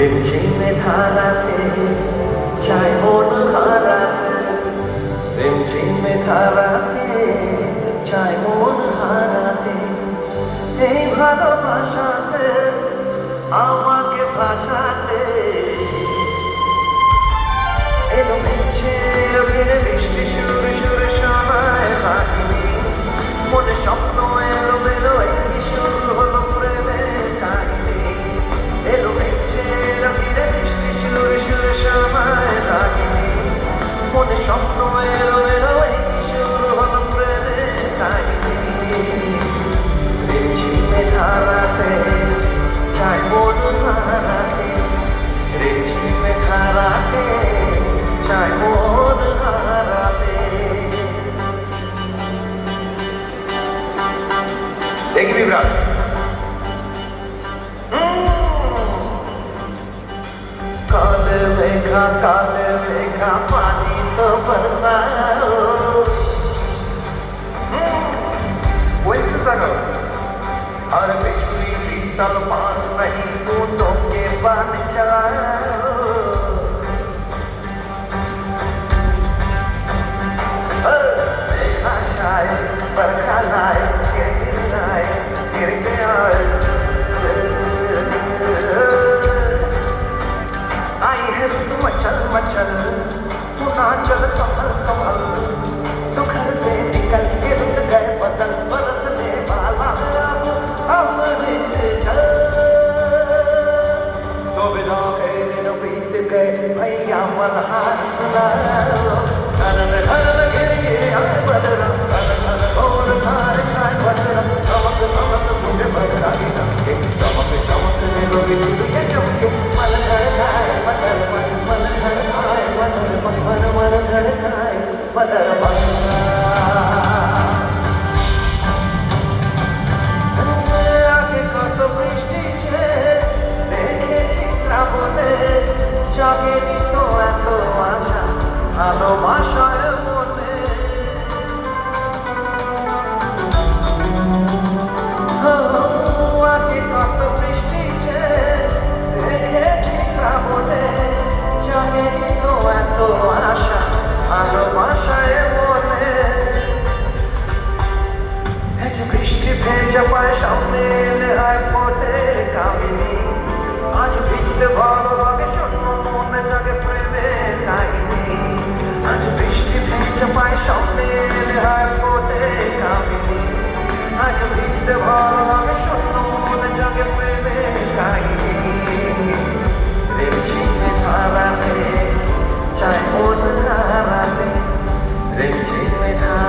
রিমঝিমে ধারাতে চাই মন হারাতে, রিমঝিমে ধারাতে চাই মন হারাতে। এই ভালোবাসাতে আমাকে ভাসাতে এলো মিছে রবিরে বৃষ্টি সুরে সুরে শোনায় কাহিনী। মনে স্বপ্ন এলো বেলো একই শুরু হলো প্রেমের কাহিনী। এলো মিছে রবিরে বৃষ্টি সুরে সুরে শোনায় কাহিনী। মনে স্বপ্ন এলো বেলো একই শুরু হলো প্রেমের কাহিনী। রিমঝিমে ধারাতে চাই মন হারাতে, রিমঝিমে ধারাতে চাই মন হারাতে। দেখবি বিভ্রাট काले मेघा पानी तो बरसाओ। वैसे करो और बिजली शीतल पान नहीं बूंदों के बान चलाओ। देखा छाए बरखा लाए गिर लाए गिर गया। आई है तू मचल मचल तू नाचल संभल संभल। तू घर से निकल के रुक गए बदल बरसने वाला अब चल। तो बिना के दिन बीत गए भैया मल्हार सुनाओ। घर में गिर गिर आए बदरा घर घर और धार खाए बदरा। चमक चमक मुझे बदराई रंगे चमक चमक निरोगी ये चमके मन घर खाए बदर मन मन घर खाए बदर मन मन मन घर खाए बदर मन। आगे कत বৃষ্টি যে দেখেছি শ্রাবণে জাগেনি তো এত আশা ভালোবাসার মনে। আগে কত বৃষ্টি যে দেখেছি শ্রাবণে জাগেনি তো এত আশা ভালোবাসায় মনে। বৃষ্টি ভেজা পায় সামনে এলে হয় ফোটে কামিনী। আজ ভিজতে ভালো লাগে শূন্য মনে জাগে প্রেমের কাহিনী। আজ বৃষ্টি ভেজা পায় সামনে এলে হয় ফোটে কামিনী। আজ ভিজতে ভালো লাগে শূন্য মনে জাগে প্রেমের কাহিনী। রিমঝিমে ধারাতে চাই মন হারাতে, রিমঝিমে ধারাতে